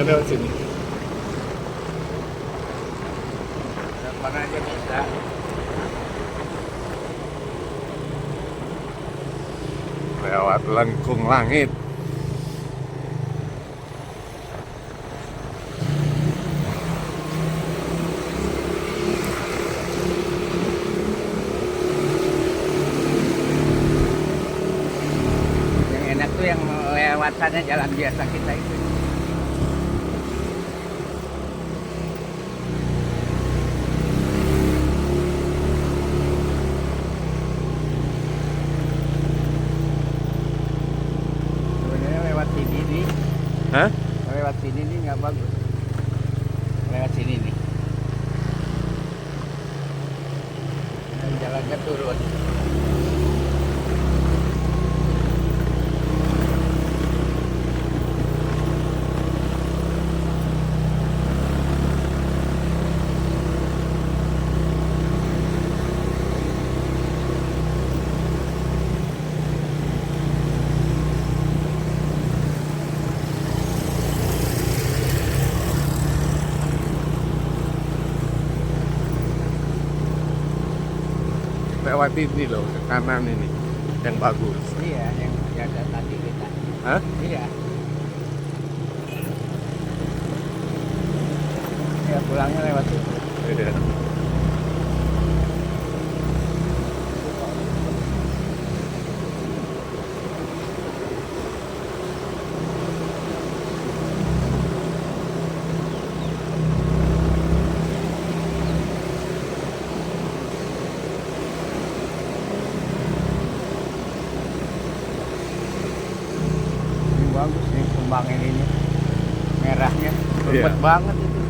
bisa lewat sini. Mana aja bisa. Lewat lengkung langit. Yang enak tuh yang lewatannya jalan biasa kita itu. Sebenarnya lewat sini nih, Hah? lewat sini nih nggak bagus. Lewat sini nih. Dan jalannya turun. Lewat ini loh, ke kanan ini. Yang bagus. Iya, yang ada tadi kita. Hah? Iya. Ya pulangnya lewat situ. Iya. Ini bagus nih kembangin ini. Merahnya. Iya. Rumput banget itu.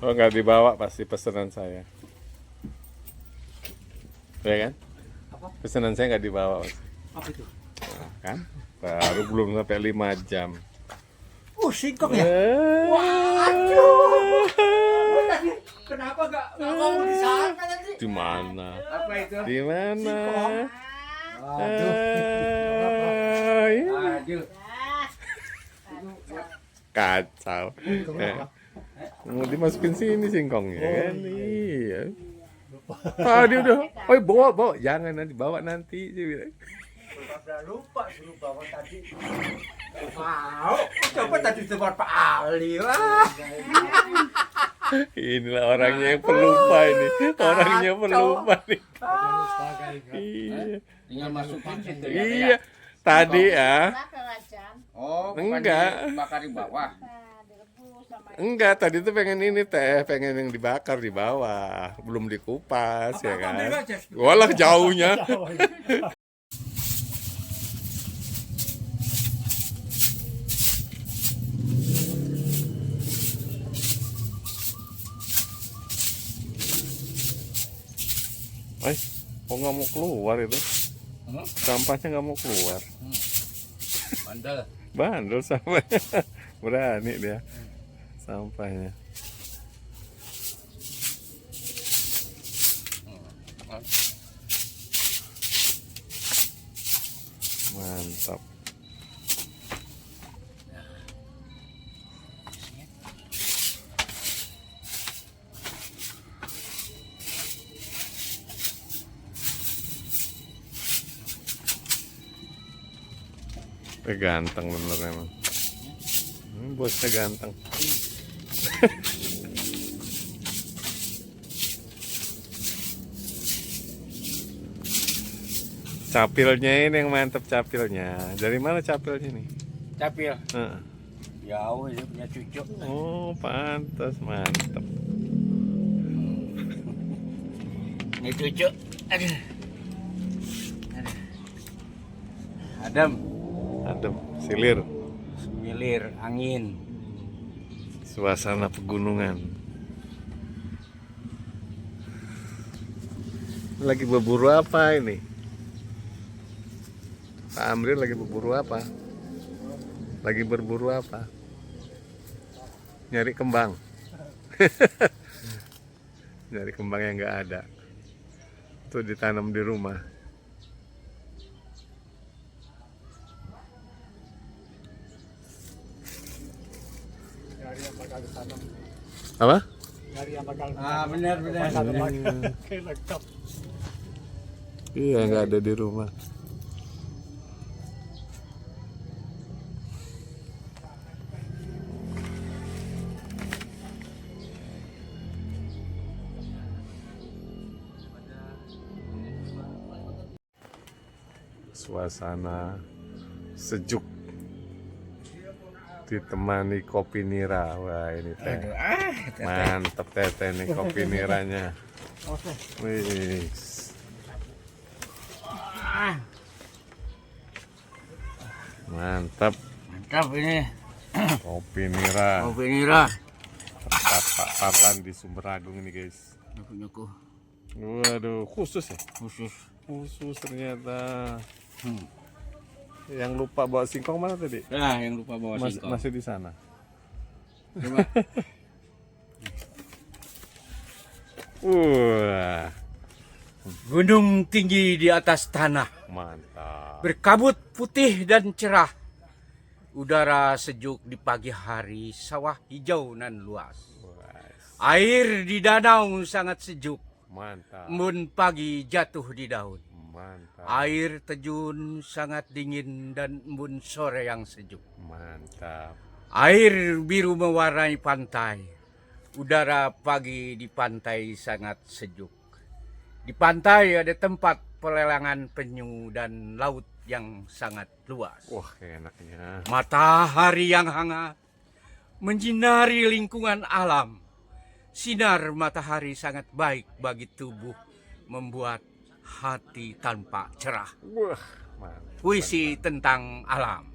Oh, nggak dibawa pasti pesanan saya. Ya kan? Apa? Pesanan saya nggak dibawa pasti. Apa itu? Kan? Baru belum sampai 5 jam. Singkong ya? Waduh. Kenapa gak ngomong di sana nanti? Di mana? Apa itu? Di mana? Aduh. Aduh. Kacau. Mau dimasukin sini singkongnya kan? Iya. Dia udah. Oh, bawa. Jangan nanti bawa nanti. Dia bilang. Udah lupa suruh bawa tadi. Mau, coba tadi tempat Pak Ali. Wah. Inilah orangnya yang pelupa ini. Orangnya pelupa nih. Iya. Tinggal masukin situ. Iya. Tadi ya. Oh, Enggak. bakar di bawah. Enggak, tadi tuh pengen ini teh, pengen yang dibakar di bawah, belum dikupas ya kan. Walah jauhnya. Kok nggak mau keluar itu? Sampahnya nggak mau keluar. Bandel. Bandel sampahnya. Berani dia. Sampahnya. Mantap. Ganteng bener emang. Bosnya ganteng. Capilnya ini yang mantep capilnya. Dari mana capilnya nih? Capil. Heeh. Jauh dia punya cucu. Oh, pantas, mantap. Ini cucu. Aduh. Aduh. Adem. Adem, silir. Semilir angin. Suasana pegunungan. Lagi berburu apa ini? Pak Amril lagi berburu apa? Lagi berburu apa? Nyari kembang. Nyari kembang yang nggak ada. Itu ditanam di rumah. Nyari yang bakal ditanam. Apa? Nyari yang bakal Benar. Kayak lengkap. Iya, nggak ada di rumah. Suasana sejuk ditemani kopi nira. Wah, ini teh mantep teh nih kopi niranya. Wih, mantap Mantap ini. kopi nira. Kopi nira. Tempat Pak Parlan di Sumber Agung ini guys. Nyuku-nyuku. Waduh, khusus ya? Khusus. Khusus ternyata. Yang lupa bawa singkong mana tadi? Nah, yang lupa bawa singkong. Masih di sana. Coba. Wah, Gunung tinggi di atas tanah, mantap. berkabut putih dan cerah. Udara sejuk di pagi hari, sawah hijau nan luas. Wah, Air di danau sangat sejuk, mantap. embun pagi jatuh di daun. Mantap. Air terjun sangat dingin dan embun sore yang sejuk. Mantap. Air biru mewarnai pantai. Udara pagi di pantai sangat sejuk. Di pantai ada tempat pelelangan penyu dan laut yang sangat luas. Wah, enaknya. Matahari yang hangat menyinari lingkungan alam. Sinar matahari sangat baik bagi tubuh, membuat hati tanpa cerah. Wah, mantap. Puisi tentang alam.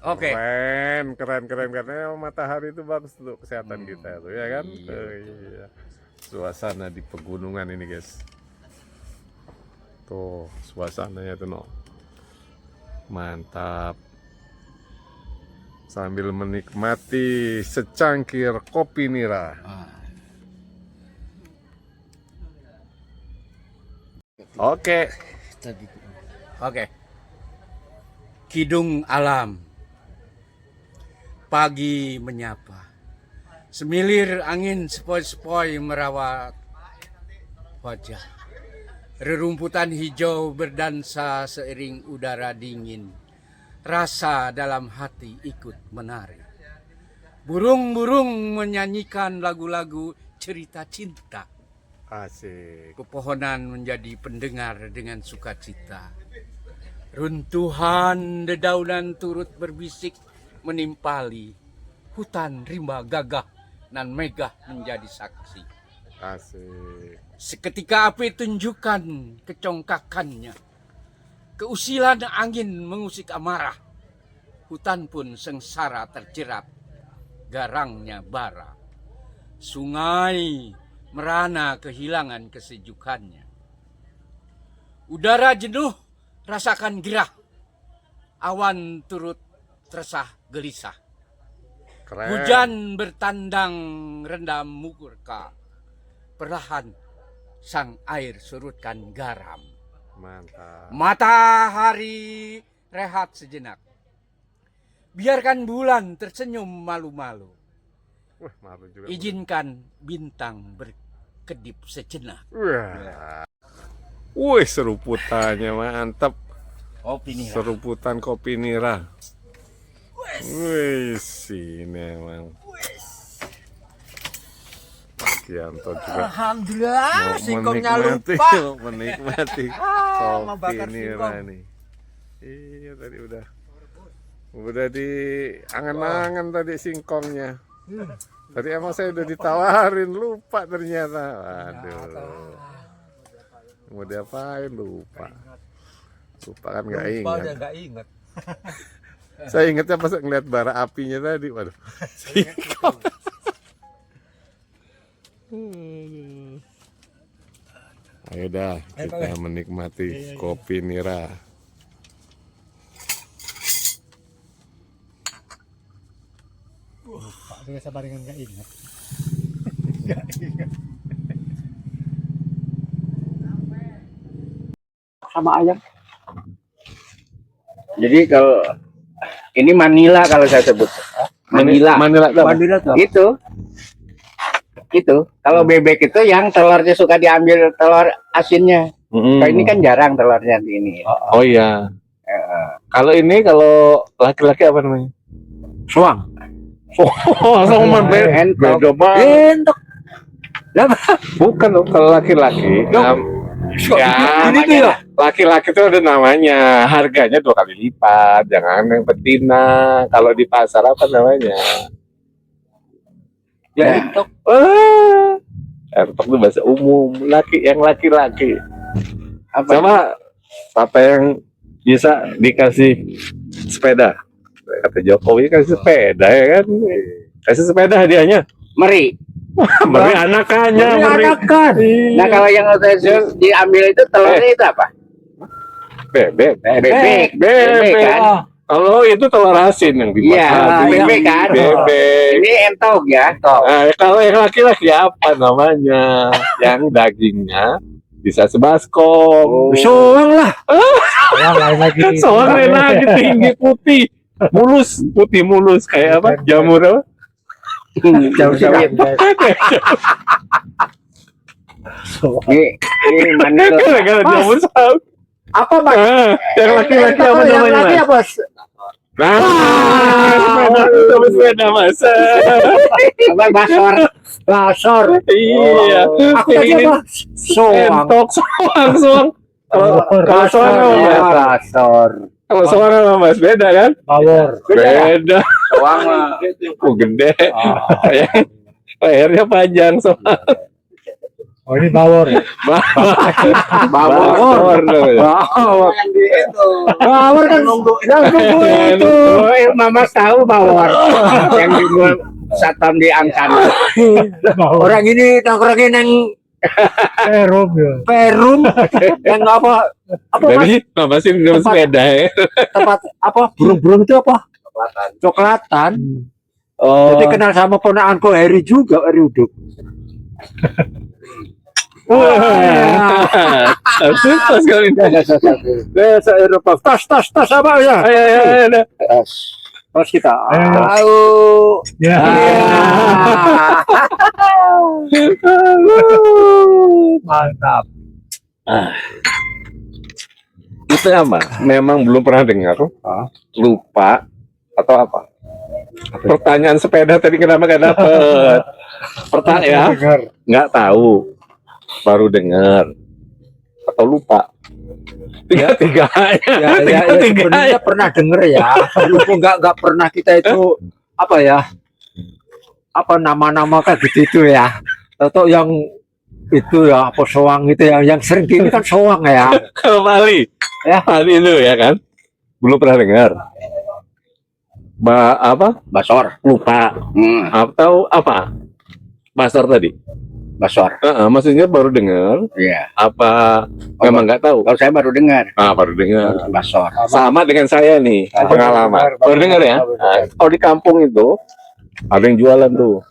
Oke. Keren. Karena matahari itu bagus untuk kesehatan kita tuh, ya kan? Iya. Oh, iya. Suasana di pegunungan ini, guys. Tuh, suasananya tuh, no. Mantap. Sambil menikmati secangkir kopi nira. Oke. Oke. Kidung alam. Pagi menyapa. Semilir angin sepoi-sepoi merawat wajah. Rerumputan hijau berdansa seiring udara dingin. Rasa dalam hati ikut menari. Burung-burung menyanyikan lagu-lagu cerita cinta. Asik. Pepohonan menjadi pendengar dengan sukacita. Runtuhan dedaunan turut berbisik menimpali. Hutan rimba gagah nan megah menjadi saksi. Asik. Seketika api tunjukkan kecongkakannya. Keusilan angin mengusik amarah. Hutan pun sengsara terjerat. Garangnya bara. Sungai merana kehilangan kesejukannya. Udara jenuh rasakan gerah. Awan turut resah gelisah. Keren. Hujan bertandang rendam murka. Perlahan sang air surutkan garam. Mantap. Matahari rehat sejenak. Biarkan bulan tersenyum malu-malu. Wah, malu juga. Izinkan bintang berkedip sejenak. Wah. Wih, seruputannya mantap. Kopi nira. Seruputan kopi nira. Wih, sini emang. Kianto juga Alhamdulillah, singkongnya menikmati, lupa. menikmati mau kopi bakar nira singkong. nih. Iya, tadi udah Udah di angan-angan tadi singkongnya. Tadi emang saya udah ditawarin, lupa ternyata. Waduh. Mau diapain lupa. Lupa kan nggak ingat. Nggak ingat. Saya ingatnya pas ngeliat bara apinya tadi. Waduh. Singkong. Ayo dah, kita menikmati kopi nira. Pak saya sabaringan nggak ingat. Sama ayam. Jadi kalau ini Manila kalau saya sebut. Manila. Manila tuh. Itu. Kalau bebek itu yang telurnya suka diambil telur asinnya. Kalau ini kan jarang telurnya di ini. Oh iya. Kalau ini kalau laki-laki apa namanya? Suang. Oh, sama beda banget. Entok. Bukan dong, kalau laki-laki. Ya, Ini tuh ya. laki-laki itu ada namanya, harganya 2 kali lipat. Jangan yang betina. Kalau di pasar apa namanya? Ya, entok. Entok itu bahasa umum. Yang laki-laki. Apa? Sama apa yang bisa dikasih sepeda? Kata Jokowi kasih sepeda ya kan? Kasih sepeda hadiahnya. Meri. Beri anakannya, beri. Anakan. Nah, kalau yang diambil itu telurnya itu apa? Bebek. Bebek. Bebek kan? Kalau itu telur asin yang Iya, dimasak. bebek kan? Bebek. Ini entok ya. Nah, kalau yang laki-laki apa namanya? Yang dagingnya bisa sebaskom. Soang lah. Yang lain lagi. Soang lain lagi tinggi putih. Putih mulus kayak apa? Jamur apa? Jauh sawit. Ini Manila. Gara-gara jamur sawit. Apa Bang? Yang laki-laki apa Yang namanya? laki apa? Sepeda mas. Apa basor? Basor. Iya. Aku tadi apa? Soang. Entok, soang. Kalau soang apa mas? Basor. Kalau soang apa mas? Beda kan? Power. Beda. Soang mah. Gede. Lehernya panjang soang. Oh ini power. Bawor. Bawor kan nunggu itu. Mama tahu bawor yang dibuat satam diangkat. Orang ini nongkrongin yang Perum ya. Perum yang apa Jadi apa sih dengan sepeda ya? tempat apa burung-burung itu apa? Coklatan. Oh. Jadi kenal sama ponakanku Heri juga, Heri Uduk. Terus kali ini. Saya Eropa. Tas apa ya? Ayo. Tas kita. Ayo. Ya. Mantap. Itu apa? Memang belum pernah dengar. Lupa atau apa? Pertanyaan sepeda tadi kenapa gak dapet? Pertanyaan ya? Nggak tahu. Baru dengar atau lupa? Tiga-tiganya. Sebenarnya pernah denger ya. Walaupun nggak pernah kita itu apa ya? Apa nama-nama kayak gitu ya? Atau yang itu ya apa soang itu yang sering ini kan soang ya. Kalau Bali, Ya. Bali itu ya kan? Belum pernah dengar. Apa? Basor. Lupa. Atau apa? Basar tadi. Basor. Maksudnya baru dengar. Iya. Apa memang nggak tahu? Kalau saya baru dengar. Baru dengar. Basor. Sama dengan saya nih pengalaman. Baru dengar ya. Kalau di kampung itu ada yang jualan tuh.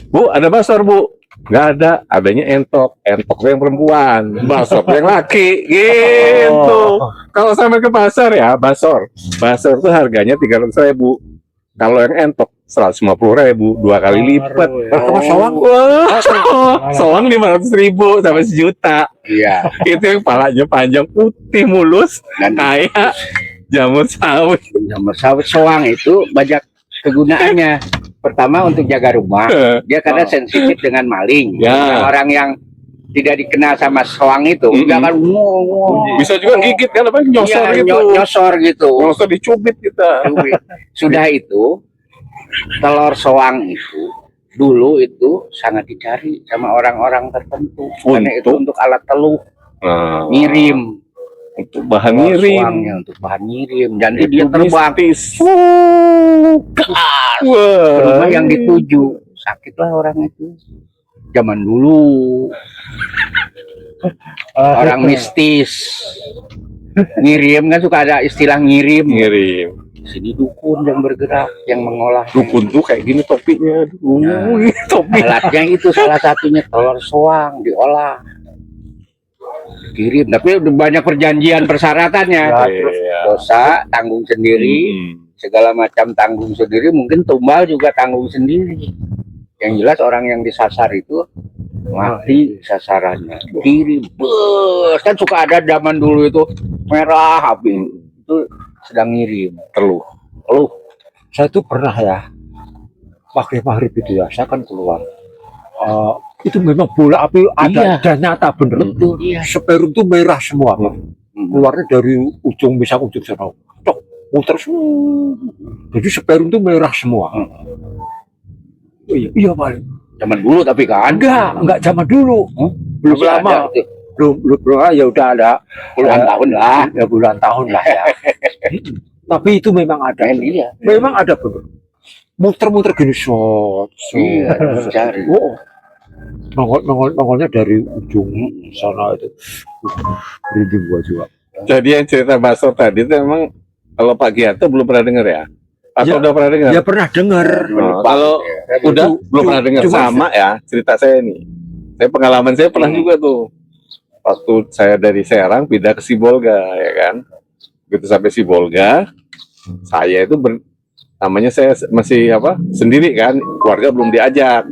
Bu, ada basor bu? Nggak ada. Adanya entok. Entok yang perempuan. Basor yang laki. Gitu. Kalau sampai ke pasar ya basor. Basor tuh harganya 300.000. Kalau yang entok 150.000, 2 kali lipat. Kalau soang? Wah, soang 500.000 sampai 1 juta. Iya. Itu yang palanya panjang putih mulus Dan kayak jamur sawit. jamur sawit soang itu banyak kegunaannya. Pertama untuk jaga rumah. Dia karena sensitif dengan maling. Ya. Orang yang tidak dikenal sama soang itu, dia akan Bisa juga gigit kan apa nyosor iya, gitu. nyosor gitu. Nyosor dicubit kita. Sudah itu telur soang itu dulu itu sangat dicari sama orang-orang tertentu karena itu untuk alat teluh ngirim, untuk bahan telur ngirim, soangnya untuk bahan ngirim, dan itu dia terbang mistis. ke Wah, rumah yang dituju. Sakitlah orang itu zaman dulu. Orang mistis ngirim kan, suka ada istilah ngirim. Sini dukun yang bergerak, yang mengolah. Dukun tuh kayak gini topinya. Topi. Alatnya itu salah satunya telur soang diolah, kirim. Tapi udah banyak perjanjian persyaratannya. Terus dosa tanggung sendiri, segala macam tanggung sendiri. Mungkin tumbal juga tanggung sendiri. Yang jelas orang yang disasar itu mati sasarannya, kirim. Bus kan suka ada zaman dulu itu merah api itu sedang ngirim teluh. Saya tuh pernah ya, maghrib itu ya, saya kan keluar. Itu memang bola api ada dan nyata bener. Betul, iya. Seperum tuh merah semua, Pak. Keluarnya dari ujung ujung sana, cok, muter semua. Jadi seperum tuh merah semua. Iya Pak. Zaman dulu tapi kan Enggak zaman dulu. Belum masih lama. ada, Belum ya udah ada puluhan tahun lah. ya bulan tahun lah ya. Tapi itu memang ada. Iya. Memang ada bener. Muter-muter gini shot. Iya, cari. Oh. Nongolnya dari ujung sana itu. Berhubung gua juga. Jadi yang cerita Basor tadi itu emang kalau Pak Gianto belum pernah dengar ya? Atau udah pernah dengar? Ya pernah dengar. Kalau udah belum pernah dengar, sama ya cerita saya nih. Pengalaman saya pernah juga tuh. Waktu saya dari Serang pindah ke Sibolga ya kan. Begitu sampai Sibolga, saya itu namanya saya masih sendiri kan, keluarga belum diajak.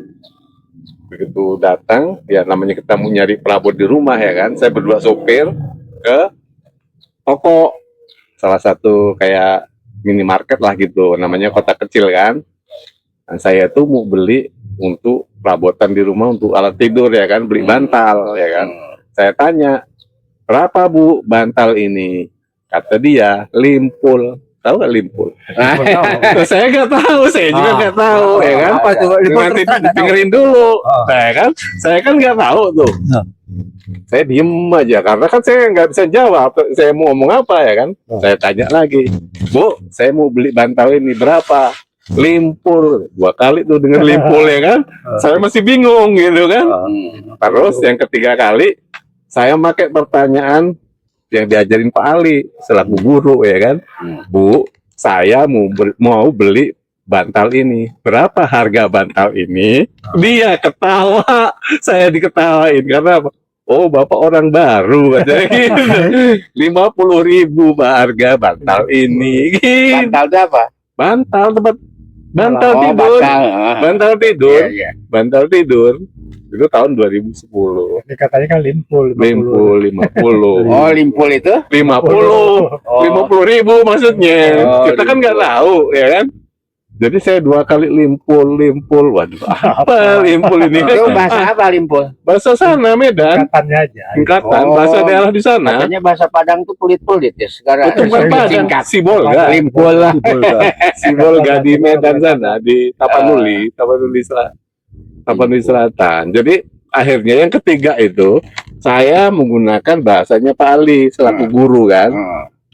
Begitu datang, ya namanya kita mau nyari perabot di rumah ya kan. Saya berdua sopir ke toko, salah satu kayak minimarket lah gitu, namanya kota kecil kan. Dan saya tuh mau beli untuk perabotan di rumah untuk alat tidur ya kan, beli bantal ya kan. Saya tanya, berapa Bu bantal ini? Kata dia, limpul. Tahu nggak limpul? Saya nggak tahu, saya juga nggak tahu ya kan. Apa itu? Nanti dengerin dulu, saya kan nggak tahu tuh. Saya diem aja karena kan saya nggak bisa jawab. Saya mau ngomong apa ya kan? Saya tanya lagi, Bu, saya mau beli bantal ini berapa? Limpul. 2 kali tuh denger limpul ya kan? Saya masih bingung gitu kan? Terus yang ketiga kali saya pakai pertanyaan yang diajarin Pak Ali selaku guru ya kan, Bu, saya mau beli bantal ini, berapa harga bantal ini? Dia ketawa, saya diketawain karena apa? Oh, Bapak orang baru katanya gitu. 50.000 Pak harga bantal ini. Gitu. Bantal itu apa? Bantal tidur. Bantal tidur. Iya. Bantal tidur. Itu tahun 2010. Ini katanya kan limpul. 50. Oh, limpul itu 50.000 maksudnya. Kita kan nggak tahu ya kan. Jadi saya 2 kali limpul. Waduh, apa limpul ini? Itu bahasa apa limpul? Bahasa sana Medan. Singkatannya aja. Singkatan bahasa daerah di sana. Katanya bahasa Padang tuh pelit-pelit ya. Sekarang Itu bukan Padang, Sibolga. limpul lah. Sibolga di Medan sana, di Tapanuli Selatan. Jadi akhirnya yang ketiga itu saya menggunakan bahasanya Pak Ali selaku guru kan.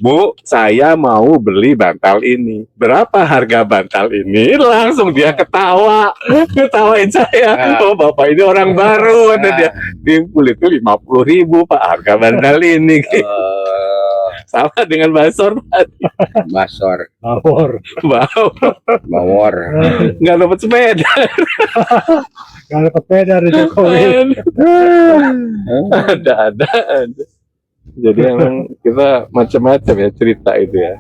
Bu, saya mau beli bantal ini. Berapa harga bantal ini? Langsung dia ketawain saya. Oh, Bapak ini orang baru, kata dia. Limpul itu 50.000 Pak harga bantal ini. Sama dengan Basor tadi. Bawor. Nggak dapat sepeda. Nggak dapat sepeda dari Jokowi. Ada. Jadi emang kita macam-macam ya cerita itu ya.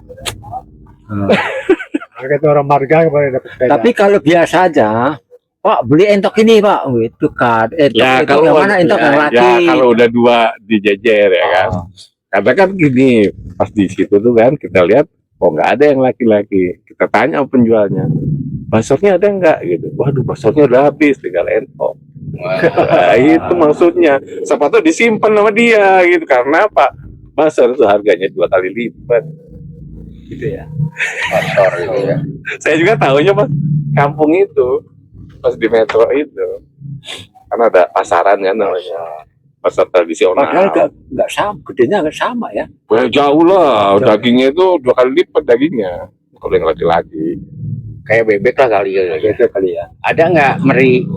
Kita orang marga kemarin dapat sepeda. Tapi kalau biasa aja, Pak beli entok ini Pak, itu kan entok Ya itu kalau yang mana entok yang laki. ya kalau udah 2 dijejer ya kan. Karena kan gini, pas di situ tuh kan kita lihat, oh nggak ada yang laki-laki. Kita tanya sama penjualnya, basornya ada nggak gitu. Waduh, basornya udah habis, tinggal entok. Nah, itu maksudnya. Siapa tuh disimpan sama dia gitu. Karena apa? Pasar itu harganya 2 kali lipat. Gitu ya. Kotor gitu ya. Saya juga tahunya pas kampung itu, pas di metro itu. Karena ada pasaran kan namanya. Pasar tradisional. Padahal nggak sama, gedenya nggak sama ya. Wah, jauh lah, dagingnya itu 2 kali lipat dagingnya. Kalau yang laki-laki. Kayak bebek lah kali ya. Gitu kali ya. Ada nggak meri?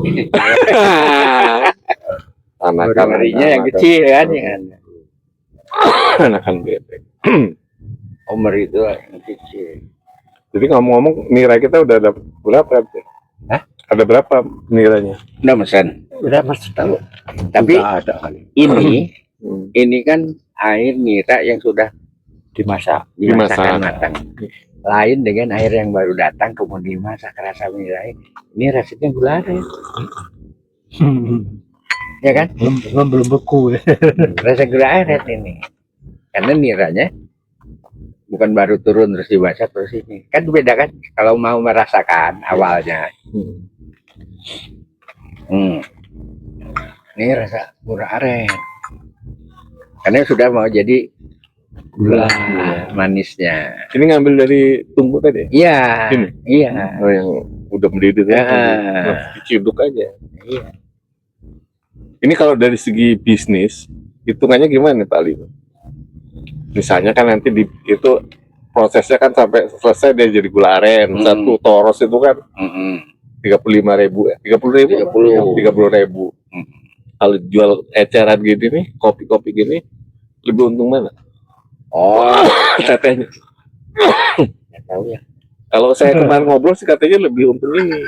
Anakan Merinya yang kecil kan, ya kan? anakan bebek. Oh, meri itu yang kecil. Jadi ngomong-ngomong nilai kita udah ada berapa? Hah? Ada berapa nilainya? Udah mesen. Udah Mas tahu. Tapi Udah ada kali. ini kan air nira yang sudah Dimasak. dimasakkan Dimasak. matang. Lain dengan air yang baru datang kemudian dimasak rasa nira. Ini rasanya gula aren, ya kan? belum beku. Rasa gula aren ini. Karena niranya bukan baru turun terus dimasak terus ini. Kan beda kan kalau mau merasakan awalnya. Ini rasa gula aren. Karena sudah mau jadi gula manisnya. Ini ngambil dari tungku tadi? Iya, Ini? iya. Oh, yang udah mendidih Ya. diciduk aja. Iya. Ini kalau dari segi bisnis, hitungannya gimana Pak Ali? Misalnya kan nanti itu prosesnya kan sampai selesai dia jadi gula aren. Satu toros itu kan 35.000 ya? 30.000? 30.000. Kalau jual eceran gini nih, kopi-kopi gini, lebih untung mana? Oh, Katanya. nggak tahu ya. Kalau saya kemarin ngobrol sih katanya lebih untung ini.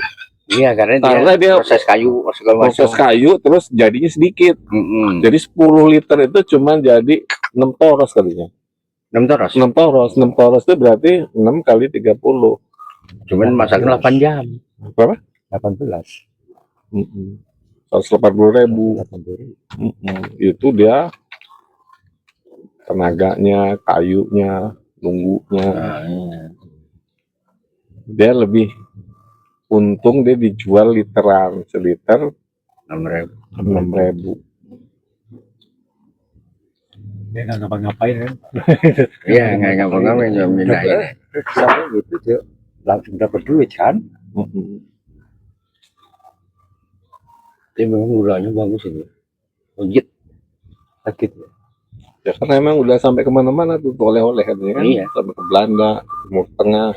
Iya, karena Karena dia proses kayu segala macam. proses kayu terus jadinya sedikit. Mm-mm. Jadi 10 liter itu cuma jadi 6 toros kalinya. 6 toros. 6 toros. 6 toros itu berarti 6 kali 30. Cuman masaknya 8 jam. Berapa? 18. 180.000. Itu dia tenaganya, kayunya, nunggunya. Dia lebih untung dia dijual literan, seliter 6.000. Dia nggak ngapa-ngapain kan. Iya, nggak ngapa-ngapain cuma mindahin. Sampai gitu dia langsung dapat duit kan. Tapi memang gulanya bagus ini. Legit. Sakit. Ya karena emang udah sampai kemana-mana tuh oleh-oleh kan, ya kan? Iya. Sampai ke Belanda, Timur Tengah.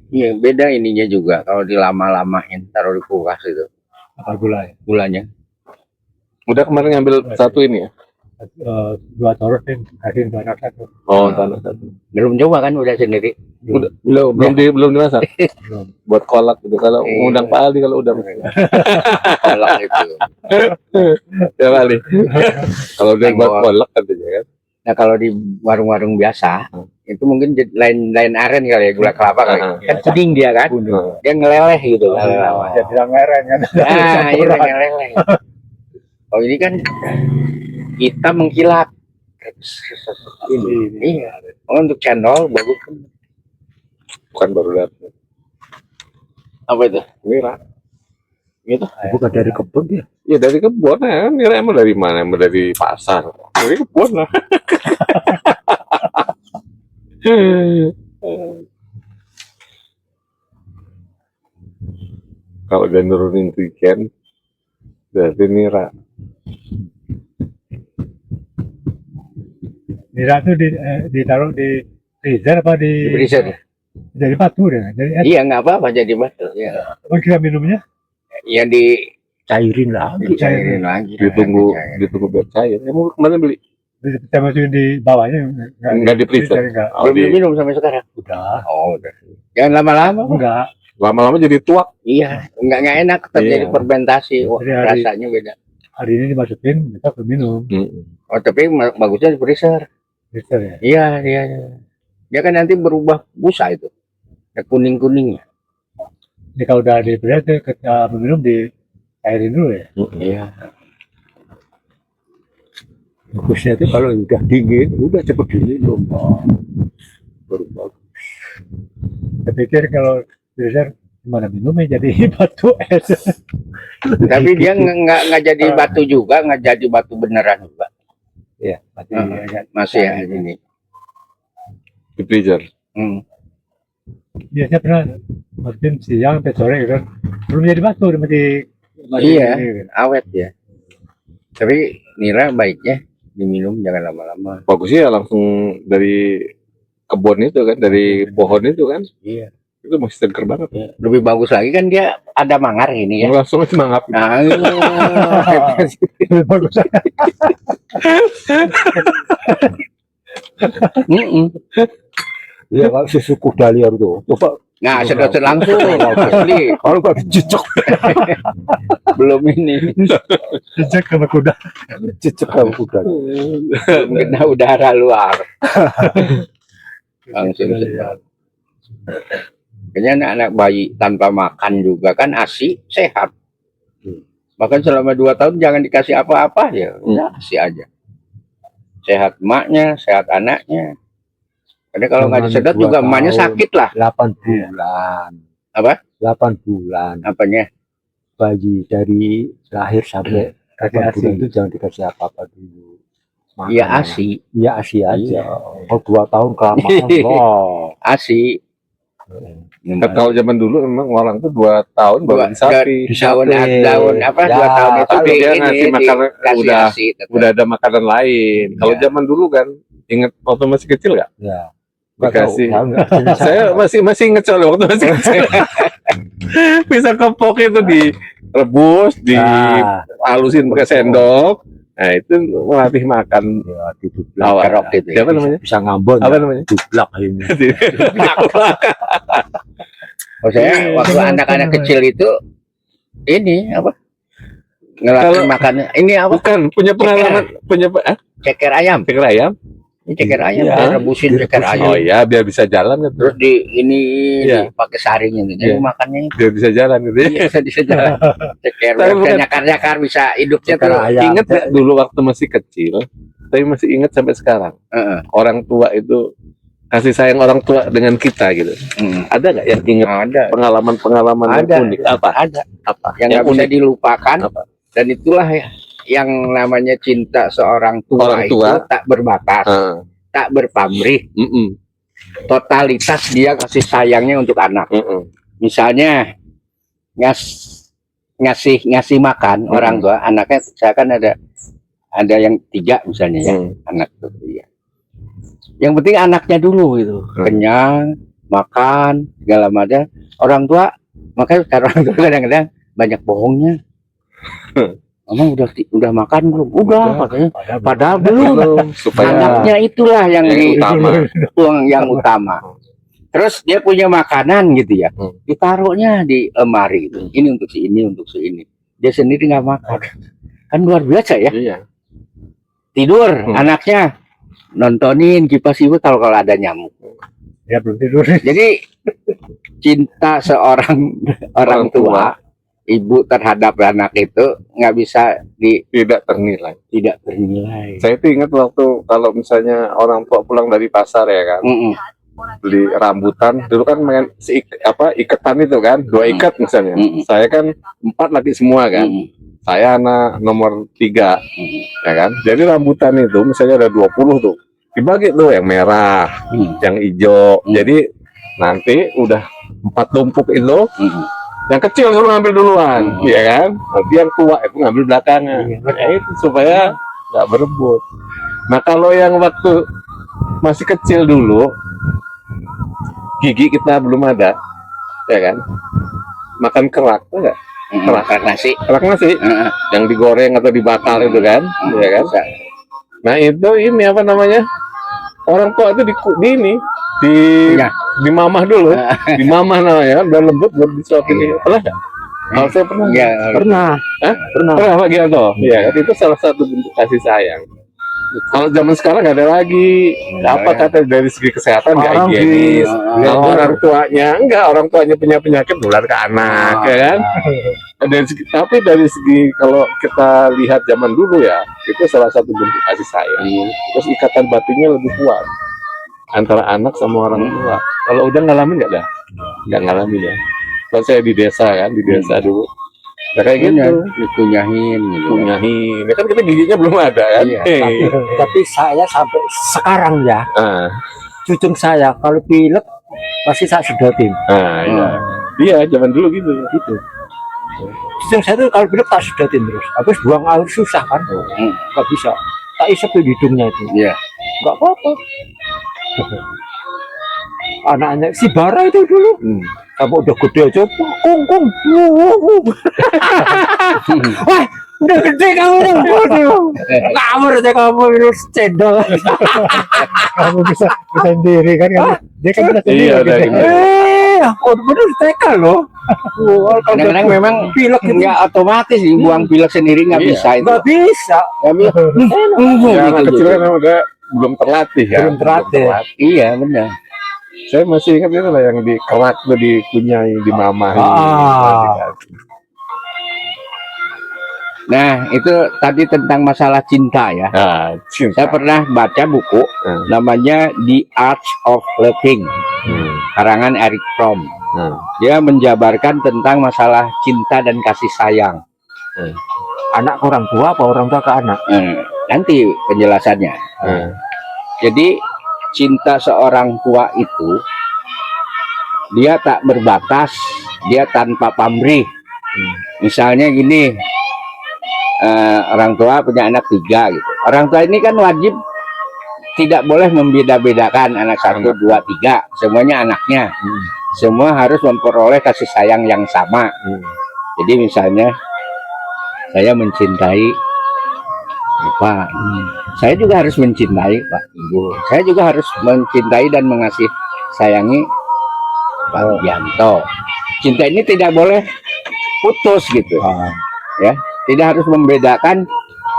Iya, beda ininya juga kalau dilama-lamain taruh di kulkas itu. Apa gula ya? Gulanya. Udah kemarin ngambil satu ini ya? 2 toros kan kasih 200. Oh, tanah satu. Belum coba kan udah sendiri. Belum dimasak. Belum. Buat kolak gitu kalau Iya. ngundang Pak Ali kalau udah Kolak itu. ya Pak Ali. Kalau udah buat Tengok. kolak katanya kan. Nah, kalau di warung-warung biasa itu mungkin lain aren kali ya, gula kelapa kali. Kan kuning dia kan. Dia ngeleleh gitu. Dia bilang ngeren kan. Nah, iya ngeleleh. Oh, ini kan hitam mengkilap. Ini. Iya. Oh, untuk cendol bagus kan. Bukan baru datang. Apa itu? Nira. Gitu. Bukan dari kebun dia. Ya dari kebun ya. Nira emang dari mana? Emang dari pasar. Dari kebun lah. Kalau dia nurunin weekend, berarti Nira. Nira tuh ditaruh di freezer apa Di di freezer. jadi batu deh. Jadi Iya, nggak apa-apa jadi batu. Ya. kita minumnya Yang di cairin lagi. dicairin lagi. Ditunggu Dicairin. ditunggu biar cair. Emang kemarin beli? Kita masukin di bawahnya Enggak di freezer. Enggak. Oh, Belum minum sampai sekarang. Udah. Oh, udah. Jangan lama-lama. Enggak. lama-lama jadi tuak. Iya, nggak enak terjadi Iya. fermentasi. Wah, Jadi hari- rasanya beda. Hari ini dimasukin kita minum. Oh, tapi bagusnya di freezer. Freezer ya. Iya, iya, iya. Dia kan nanti berubah busa itu. Ada kuning-kuningnya. Jadi kalau udah di freezer kita minum di airin dulu ya. Iya. Bagusnya itu kalau udah dingin, udah cepet diminum. Baru bagus. Saya pikir kalau freezer Gimana minumnya jadi batu es. Tapi dia nggak jadi batu juga, nggak jadi batu beneran juga. Iya, masih Masih ya ini. Di freezer. biasanya pernah mungkin siang sampai sore gitu kan. Belum jadi batu masih Iya. ini. Awet ya. Tapi nira baiknya diminum jangan lama-lama. Bagusnya ya langsung dari kebun itu kan, dari pohon itu kan. Iya. Itu masih seger banget. Lebih bagus lagi kan dia ada mangar ini ya. Langsung aja mangap. Nah, Bagus. Iya, kalau susu kuda liar tuh. Coba nah, sedot langsung asli. kalau nggak dicicok, Belum ini. cicak sama kuda. Cicak sama kuda. Kena udara luar. Langsung sedot. Kayaknya anak-anak bayi tanpa makan juga kan ASI sehat. Bahkan selama 2 tahun jangan dikasih apa-apa ya, udah ASI aja. Sehat emaknya, sehat anaknya. Karena kalau nggak Cuman disedot 2 juga emaknya tahun. sakit lah. 8 bulan. Apa? 8 bulan. Apanya? Bayi dari lahir sampai 8 bulan itu jangan dikasih apa-apa dulu. Makan. Iya ASI, Iya ASI aja. Iya. Kalau 2 tahun kelamaan, wah. ASI. Kan kalau zaman dulu memang orang tuh 2 tahun baru disapi. Daun apa Ya, 2 tahun itu kalau di dia ini ngasih makanan dikasih udah- ASI tetap. Udah ada makanan lain. Kalau Iya. zaman dulu kan, inget waktu masih kecil nggak? Ya. Nggak tahu, Dikasih. tahu nggak? Saya masih inget soalnya waktu masih kecil. Pisang kepok itu direbus, Nah, dihalusin pakai sendok. Nah itu melatih makan. ya, didublak. Awal. Kerok gitu ya. Siapa namanya? Bisa ngambon. Apa ya. namanya? Dublak ini. Oh, saya waktu anak-anak kecil itu ini apa? Ngelatih Kalau- makan ini apa? Bukan punya pengalaman, punya Ceker ayam. ceker ayam. Ini ceker ayam, Iya. rebusin ceker ayam. Oh iya, biar bisa jalan gitu. Terus di ini Iya. pakai saringnya gitu. Jadi Iya. makannya itu Biar bisa jalan gitu ya. bisa jalan. Ceker Tapi bisa bukan- nyakar-nyakar bisa hidupnya Ceker tuh. ayam. Ingat nggak dulu waktu masih kecil? Tapi masih ingat sampai sekarang. Heeh. Orang tua itu kasih sayang orang tua dengan kita gitu. Ada nggak yang ingat Ada. pengalaman-pengalaman yang Ada. unik? Apa? Ada. Apa? Yang nggak bisa unik? dilupakan. Apa? Dan itulah yang namanya cinta seorang tua, Orang tua. itu tak berbatas, Ah, tak berpamrih. mm-mm, Totalitas dia kasih sayangnya untuk anak. mm-mm. Misalnya ngasih makan orang tua, anaknya saya kan ada yang 3 misalnya ya, Hmm. anak tuh ya. Yang penting anaknya dulu gitu, kenyang, makan segala macam. Orang tua makanya sekarang orang tua kadang-kadang banyak bohongnya. Mama udah makan belum? Udah, katanya. Padahal belum. Supaya Anaknya itulah yang yang utama. yang utama. Terus dia punya makanan gitu ya, ditaruhnya di lemari itu. Ini untuk si ini, untuk si ini. Dia sendiri nggak makan. Kan luar biasa ya. Iya. Tidur anaknya nontonin kipas ibu kalau ada nyamuk. Ya belum tidur. Jadi cinta seorang orang tua, ibu terhadap anak itu nggak bisa Tidak ternilai. tidak bernilai. Saya itu ingat waktu kalau misalnya orang tua pulang dari pasar ya kan, Mm-mm. beli rambutan. Dulu kan main iketan itu kan, 2 ikat misalnya. Mm-mm. Saya kan 4 laki semua kan. Mm-mm. Saya anak nomor 3, Mm-mm. ya kan. Jadi rambutan itu misalnya ada 20 tuh, dibagi tuh yang merah, yang hijau. Jadi nanti udah 4 tumpuk itu, Mm-mm. yang kecil suruh ngambil duluan, ya kan. Nanti yang tua itu ngambil belakangan. Ya, itu supaya nggak berebut. Nah kalau yang waktu masih kecil dulu, gigi kita belum ada, ya kan. Makan kerak tuh nggak? Kerak nasi. Kerak nasi Heeh. yang digoreng atau dibakar itu kan, ya kan. Nah itu ini apa namanya? Orang tua itu di ini Ya. di mamah dulu, di mamah namanya kan, udah lembut baru disuapin. Pernah nggak? Kalau saya pernah. Ya, Pernah. Hah? Pernah. Pernah Pak Gianto? Iya, kan itu salah satu bentuk kasih sayang. Kalau zaman sekarang nggak ada lagi. Apa kata dari segi kesehatan nggak Orang higienis. di- Kalau orang tuanya enggak, orang tuanya punya penyakit nular ke anak, ya kan? Tapi dari segi kalau kita lihat zaman dulu ya, itu salah satu bentuk kasih sayang. Terus ikatan batinnya lebih kuat antara anak sama orang tua. Kalau udah ngalamin nggak dah? Nggak ngalamin ya. Pas saya di desa kan, di desa dulu. Ya kayak Punya, gitu. dikunyahin gitu. Kunyahin. Ya kan kita giginya belum ada kan. Iya. Tapi saya sampai sekarang ya, Ah, cucung saya kalau pilek pasti saya sedotin. iya. Iya, zaman dulu gitu. Gitu. Cucung saya tuh kalau pilek tak sedotin terus. Habis buang air susah kan, nggak bisa. Tak isep di hidungnya itu, Iya. nggak apa-apa. Anaknya si Bara itu dulu, kamu udah gede aja, kung. Wah, udah gede kamu dong. Ngawur aja kamu terus cendol. Kamu bisa sendiri kan, dia kan bisa sendiri. Iya, udah gitu. gitu. Aku bener TK loh. Wah, kalau Kadang-kadang udah memang pilek itu nggak otomatis sih, buang pilek sendiri nggak Iya. bisa itu. nggak bisa. Nggak bisa. Ya, anak Gitu. kecil kan memang udah belum terlatih ya. Belum terlatih. Iya benar. Saya masih ingat itu lah yang di kerak tuh dikunyai, dimamahi. Ah. Nah itu tadi tentang masalah cinta ya. Ah, cinta. Saya pernah baca buku namanya The Art of Loving, karangan Eric Fromm. Dia menjabarkan tentang masalah cinta dan kasih sayang. Anak ke orang tua apa orang tua ke anak? Nanti penjelasannya. Jadi cinta seorang tua itu dia tak berbatas, dia tanpa pamrih. Misalnya gini, orang tua punya anak 3 gitu. Orang tua ini kan wajib tidak boleh membeda-bedakan anak 1, 2, 3. Semuanya anaknya. Semua harus memperoleh kasih sayang yang sama. Jadi misalnya saya mencintai Bapak, saya juga harus mencintai Pak Ibu. Saya juga harus mencintai dan mengasihi sayangi Pak Widianto. Cinta ini tidak boleh putus gitu. Ya, tidak harus membedakan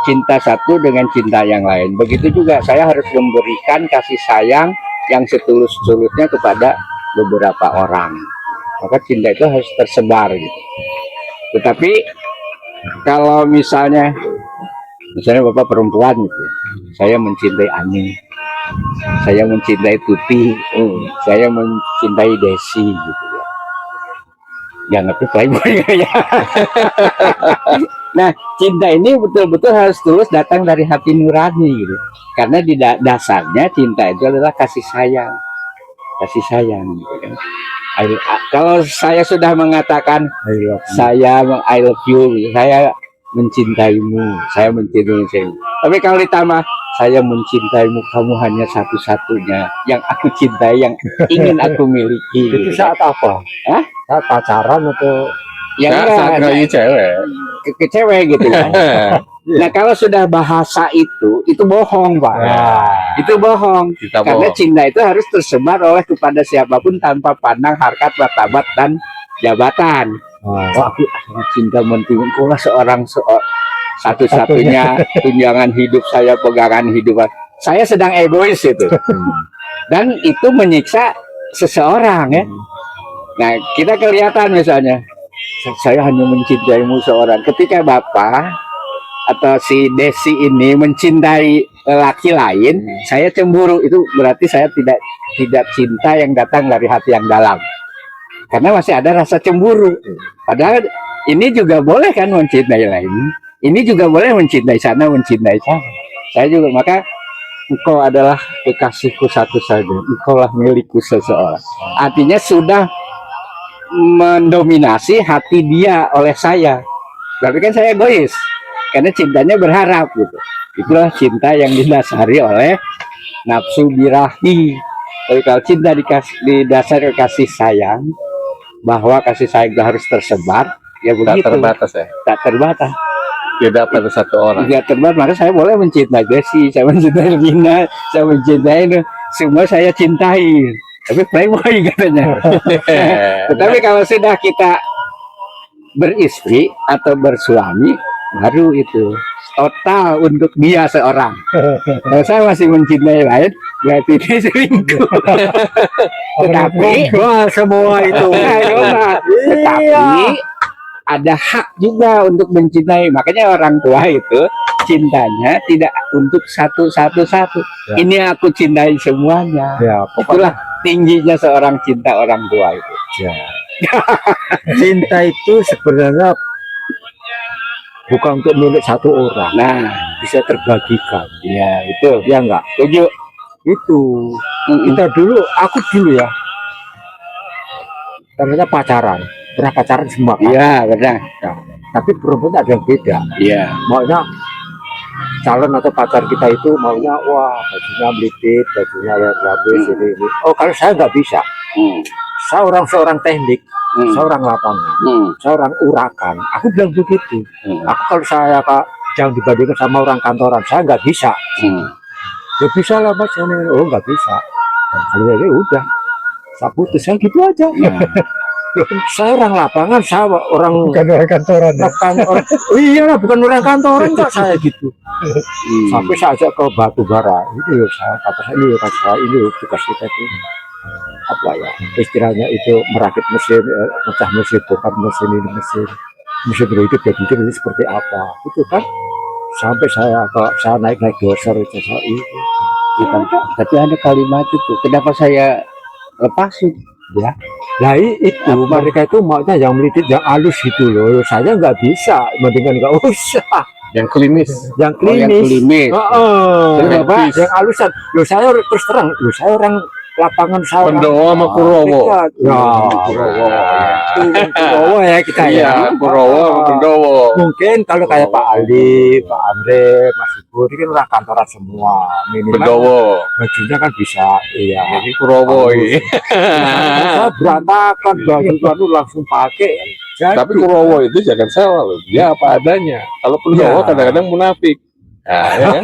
cinta satu dengan cinta yang lain. Begitu juga saya harus memberikan kasih sayang yang setulus-tulusnya kepada beberapa orang. Maka cinta itu harus tersebar gitu. Tetapi kalau misalnya Bapak perempuan gitu, saya mencintai Ani, saya mencintai Tuti, saya mencintai Desi gitu ya. Jangan ngerti playboy ya. Nah, cinta ini betul-betul harus tulus datang dari hati nurani gitu. Karena di dasarnya cinta itu adalah kasih sayang gitu kan. Kalau saya sudah mengatakan I love you, saya mencintaimu, saya mencintaimu. Tapi kalau ditambah saya mencintaimu, kamu hanya satu-satunya yang aku cintai, yang ingin aku miliki. Itu saat apa? Hah? Saat pacaran atau Ya Nah, saat enggak, ngerayu cewek. ke cewek gitu kan. Nah kalau sudah bahasa itu bohong Pak. Itu bohong. Kita Karena bohong. cinta itu harus tersebar oleh kepada siapapun tanpa pandang harkat, martabat dan jabatan. Wah, aku sangat cinta mentingku lah satu-satunya tunjangan hidup saya, pegangan hidup. Saya sedang egois itu. Dan itu menyiksa seseorang ya. Nah, kita kelihatan misalnya saya hanya mencintaimu seorang. Ketika Bapak atau si Desi ini mencintai laki lain, saya cemburu. Itu berarti saya tidak cinta yang datang dari hati yang dalam. Karena masih ada rasa cemburu. Padahal ini juga boleh kan mencintai lain. Ini juga boleh mencintai sana, mencintai sana. Saya juga, maka engkau adalah kekasihku satu saja. Engkau lah milikku seseorang. Artinya sudah mendominasi hati dia oleh saya. Tapi kan saya egois. Karena cintanya berharap gitu. Itulah cinta yang didasari oleh nafsu birahi. Tapi kalau cinta didasari kasih sayang, bahwa kasih sayang itu harus tersebar, ya Tak begitu. terbatas ya. Tak terbatas. Tidak pada satu orang. Tidak terbatas, maka saya boleh mencintai Desi, saya mencintai Lina, saya mencintai itu. Semua saya cintai. Tapi playboy katanya. Tetapi kalau sudah kita beristri atau bersuami, baru itu total untuk dia seorang. Kalau saya masih mencintai lain, berarti dia selingkuh. Tetapi semua itu. tetapi ada hak juga untuk mencintai. Makanya orang tua itu cintanya tidak untuk satu. Ini aku cintai semuanya. Ya, Itulah tingginya seorang cinta orang tua itu. ya. cinta itu sebenarnya bukan untuk milik satu orang, Nah, bisa terbagikan. ya itu. Ya enggak? Setuju. Itu kita dulu, aku dulu ya, ternyata pacaran, pernah pacaran semua kan? Iya, benar. Tapi perempuan ada yang beda. Iya. Maunya calon atau pacar kita itu maunya wah bajunya melitit, bajunya ya habis ini. Oh kalau saya nggak bisa, Hmm. saya seorang teknik, seorang lapangan, seorang urakan. Aku bilang begitu. Aku kalau saya jangan dibandingkan sama orang kantoran, saya nggak bisa. Ya bisa lah mas, oh nggak bisa. Kalau ya udah, saya putus saya gitu aja. Saya orang lapangan, saya orang Bukan orang kantoran ya. orang, oh iya bukan orang kantoran kok saya gitu. Sampai saya ajak ke batu bara, itu saya kata saya ini tugas kita itu apa ya istilahnya itu merakit mesin, pecah mesin, bongkar mesin ini mesin berhidup jadi itu seperti apa itu kan sampai saya naik doser itu saya itu Tapi ada kalimat itu, kenapa saya lepasin? ya. Nah itu mereka itu maunya yang melitit yang halus gitu loh. Saya nggak bisa, mendingan nggak usah. Yang klimis. Yang Oh, yang klinis. klimis. Terus Yang apa? klimis. Yang halusan. Loh saya terus terang, loh saya orang lapangan saya. Pendowo sama Kurowo. Ya, Kurowo. itu Kurowo ya kita ya. Iya, Kurowo sama Pendowo. Mungkin kalau kayak Pak Ali, Pak Andre, Mas Ibu, ini kan orang kantoran semua. Minimal Pendowo. bajunya kan bisa, iya. Ini Kurowo ini. Saya berantakan baju baru langsung pakai. Jadi, Tapi Kurowo itu jangan salah loh. Dia apa adanya. Kalau Pendowo Iya. kadang-kadang munafik. Nah, ya kan?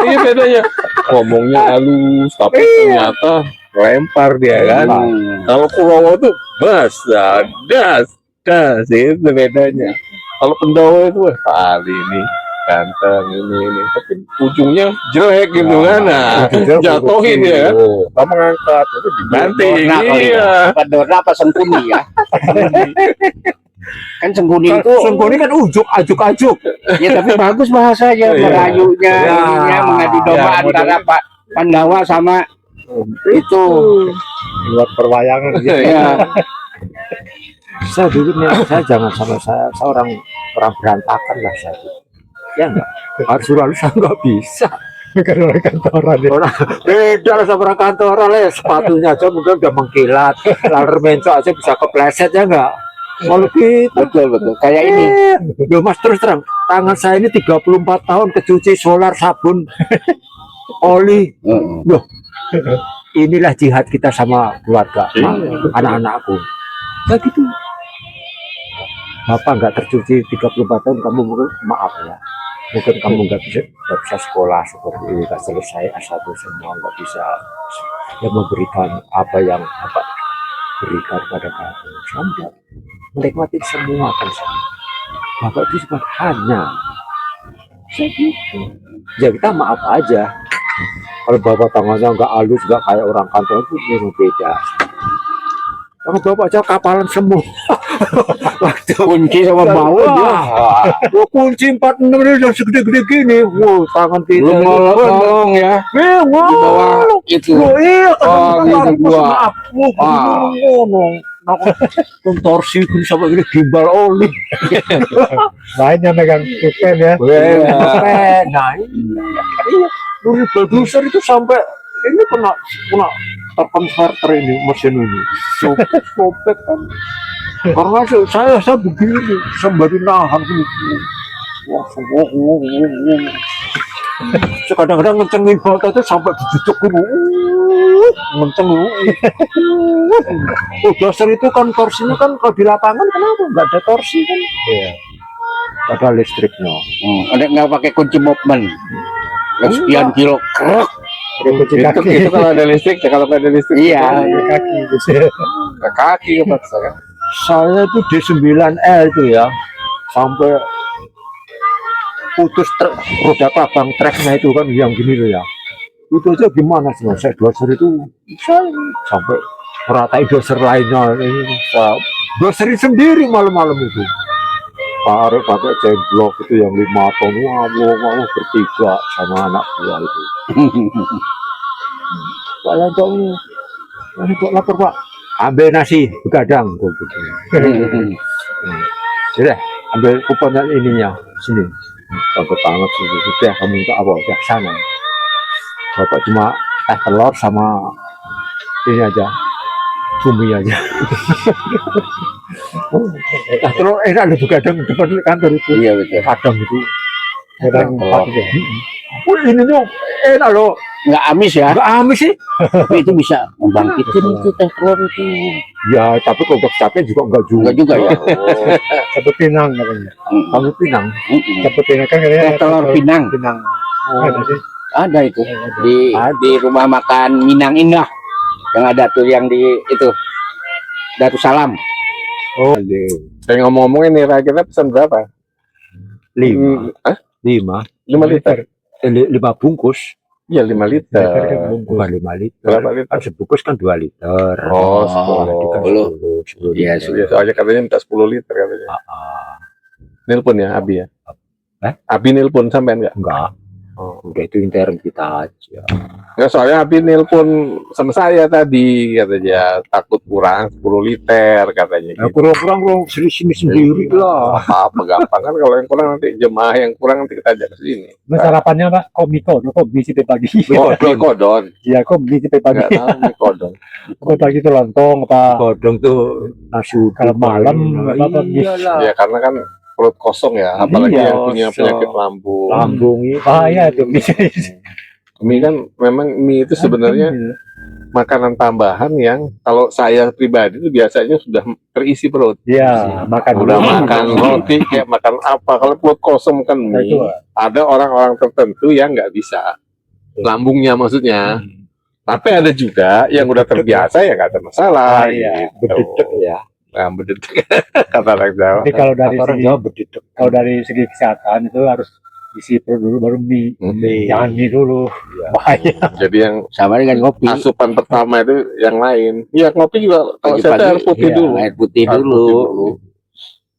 Ini bedanya. Ngomongnya halus, tapi ternyata lempar dia kan. Kalau Kurowo tuh das, itu bedanya. Kalau Pendowo itu wah kali ini ganteng ini, tapi ujungnya jelek gitu kan. Nah, jatuhin ya kan. Kamu ngangkat itu dibanting. Dorna kali Iya. Apa Dorna apa Sengkuni ya? Kan Sengkuni itu Sengkuni kan ajuk. ya tapi bagus bahasanya, Iya. merayunya, Ya. ininya mengadu domba Ya, antara Pak Pandawa sama itu. Buat perwayangan gitu. Ya. Saya dulu nih, saya jangan sama saya orang berantakan lah saya. Ya enggak, harus lalu saya nggak bisa. Bukan orang kantoran ya. Orang beda lah sama orang kantoran lah, ya. Sepatunya aja mungkin udah mengkilat, laler mencok aja bisa kepleset ya enggak. Kalau gitu, Betul. Kayak ini. Loh mas terus terang, tangan saya ini 34 tahun kecuci solar, sabun, oli. Loh, inilah jihad kita sama keluarga, anak-anakku. Ya gitu. Bapak nggak tercuci 34 tahun, kamu mungkin maaf ya. Mungkin kamu nggak bisa sekolah seperti ini, nggak selesai S1 semua, nggak bisa yang memberikan apa yang Bapak berikan pada kamu. Sampai menikmati semua kan saya. Bapak itu sederhana. Saya gitu. Ya kita maaf aja. Kalau Bapak tangannya nggak halus, nggak kayak orang kantor itu memang beda. Kalau Bapak aja kapalan semua. Waktu Kunci sama bau dia. Wah, kunci 46 ini udah segede-gede gini. Wow, tangan kita. Belum ngolong ya. Wow. Di bawah itu. Oh iya, Oh, kadang-kadang gitu gua. maaf. Wah, ngomong. Kontorsi itu sampai gini gimbal oli. Lainnya megang kupen ya. Nah, iya. Dulu produser itu sampai ini kena terkonverter ini mesin ini. Sobek kan. Karena saya begini sembari nahan gini. Wah. Kadang-kadang ngencengin botol itu sampai dijujuk dulu. Ngenceng dulu. Oh, doser itu kan torsinya kan kalau di lapangan kenapa nggak ada torsi kan? Iya. Ada listriknya. Ada nggak pakai kunci movement? Yang sekian kilo. Krek. Ada kunci Itu, kaki. itu kalau ada listrik, kalau nggak ada listrik. Iya. Kunci kaki gitu ya. Ke kaki kepaksa kan. Saya itu di 9L itu ya sampai putus roda kabang treknya itu kan yang gini loh ya. Itu aja gimana sih mas? Saya doser itu saya sampai meratai doser lainnya ini saya doserin sendiri malam-malam itu. Tarik pakai jemblok itu yang 5 ton, wow, bertiga sama anak buah itu. Saya untuk lapor Pak. ambil nasi begadang gua begini. Sudah, ambil kupon ininya sini. Bapak banget sih, udah kamu minta apa? Udah sana. Bapak cuma telur sama ini aja, cumi aja. Nah, terus enak loh begadang depan kantor itu. Iya betul. Kadang itu. Kadang Oh. Ini tuh enak loh, Nggak amis ya, nggak amis sih. tapi itu bisa membangkitkan itu teh telur itu. Ya, tapi kalau udah capek juga enggak juga. Enggak juga ya. Satu Pinang katanya. Kamu pinang. Satu Pinang kan katanya. Teh telur Pinang. Pinang. Ada sih. Ada itu di rumah makan Minang Indah yang ada tuh yang di itu Darussalam. Saya ngomong-ngomong ini kita pesan berapa? 5 Hah? 5 5 liter. 5 bungkus. Iya 5 liter. Bukan 5 liter. Berapa liter? Kan sebungkus kan 2 liter. Oh, Jadi kan 10. 10 Iya, liter. Iya, soalnya katanya minta 10 liter katanya. Nelpon ya Abi ya? Abi nelpon sampean nggak? Enggak. Oh. Udah itu intern kita aja. Nggak, soalnya Abi nelpon sama saya tadi katanya takut kurang 10 liter katanya. Nah, Gitu. kurang-kurang sini sendiri lah. Apa gampang kan kalau yang kurang nanti jemaah yang kurang nanti kita ajak ke sini. Nah, sarapannya Pak, komiko, kok bisi pagi. Oh, mie kodon. Iya, kok bisi pagi. Nggak tahu mie kodon. Kok pagi itu lontong apa? Kodong tuh nasi uduk. Kalau malam, apa-apa, iyalah. Ya karena kan perut kosong ya, apalagi Iya, yang punya kosong. penyakit lambung. Lambung itu. Bahaya tuh bisa. Mie kan memang mie itu sebenarnya makanan tambahan yang kalau saya pribadi itu biasanya sudah terisi perut. Iya, makan Udah dulu. makan roti kayak makan apa, kalau perut kosong makan Nah, itu, mie. Ada orang-orang tertentu yang nggak bisa, lambungnya maksudnya. Tapi ada juga yang udah terbiasa ya nggak ada masalah. Iya, gitu. Bededek ya. Nah, bededek kata orang Jawa. Jadi kalau dari Orang segi Jawa bededek. kalau dari segi kesehatan itu harus isi perut dulu baru mie. Jangan mie dulu. Bahaya. Jadi yang Sama dengan ngopi. asupan pertama itu yang lain. Iya, ngopi juga kalau saya Pagi-pagi, air putih iya, dulu. Air putih Air dulu. putih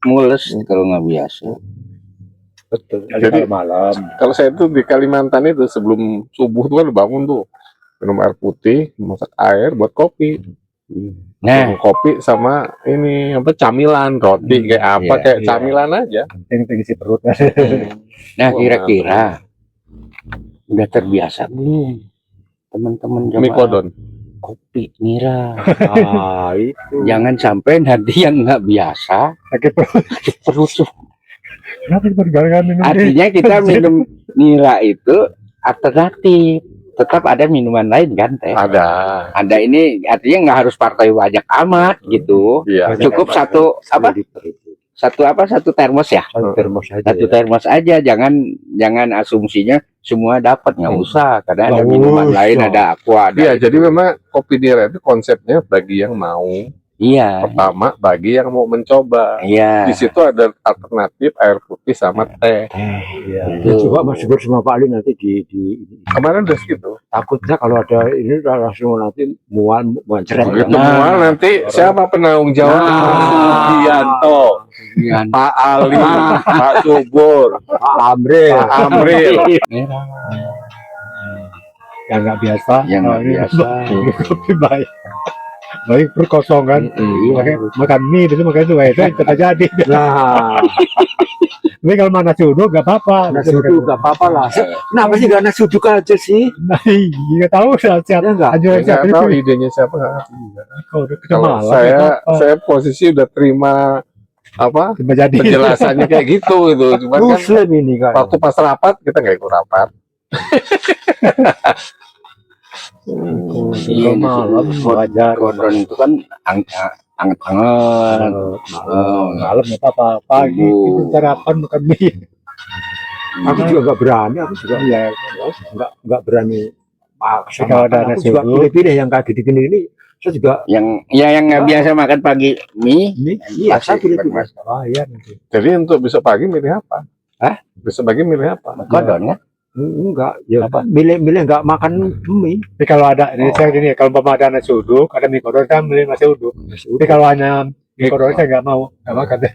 Mules kalau nggak biasa. Betul. Jadi Jadi- kalau malam. Kalau saya itu di Kalimantan itu sebelum subuh tuh kan bangun tuh minum air putih, masak air buat kopi. Nah, Minum kopi sama ini apa camilan, roti kayak apa Iya, kayak iya. camilan aja. Penting isi perut. nah kira-kira udah terbiasa belum teman-teman Mie jamaah kodon. kopi nira? Ah, itu. Jangan sampai nanti yang nggak biasa Sakit perut. perut tuh. Kenapa bergalangan minum? Artinya kita minum nira itu alternatif. Tetap ada minuman lain kan teh. Ada. Ada ini artinya nggak harus partai banyak amat gitu. Iya. Cukup satu apa? Satu termos ya. Satu termos aja. Satu ya. termos aja. Jangan asumsinya semua dapat, nggak usah. Karena ada Nggak minuman usah. lain, ada aqua, ada Iya, itu. jadi memang kopi nira itu konsepnya bagi yang mau, Iya, pertama bagi yang mau mencoba. iya. Di situ ada alternatif air putih sama teh. Iya. Ya, coba Mas Gur sama Pak Ali nanti di Kemarin udah segitu. takutnya kalau ada ini langsung nanti mual ceret. Begitu Nah. mual nanti siapa penanggung jawab? Nah. Sugianto, Iya. Pak Ali, Pak Subur, Pak Amril. Pak Amril. Yang nggak biasa. Yang nggak biasa. Kopi baik. Baik perut kosong kan. Iya. Makan mie itu makan itu tetap jadi. Nah, Tapi kalau mana nasi uduk nggak apa-apa. nasi uduk nggak apa-apa lah. Kenapa sih nggak nasi uduk aja sih? Nah, nggak tahu sehat Ya enggak. anjuran Nggak siapa tahu itu. idenya siapa. nggak ngerti. Kalau udah Kalau malam, saya posisi udah terima apa cuma jadi. penjelasannya kayak gitu itu. Cuman kan Muslim ini kan. waktu pas rapat kita nggak ikut rapat. Iya, Kalau malam wajar. Kodron itu kan anget-anget. Malam nggak apa-apa. Pagi Subuh. itu sarapan makan mie. Aku juga nggak berani. Aku juga Iya. nggak berani. Maksa Kalau ada makan. Aku nasi juga uduk. pilih-pilih yang kayak gini-gini ini. Saya juga Yang nggak biasa makan pagi mie. iya saya pasti pilih-pilih. bermasalah. Bahaya nanti. Jadi untuk besok pagi milih apa? Hah? Besok pagi milih apa? Kodon kan? Enggak, ya milih nggak makan mie. Tapi kalau ada, ini saya gini, kalau umpama ada nasi uduk, ada mie kodok, saya milih nasi uduk. Tapi kalau hanya mie kodok saya nggak mau, nggak makan deh.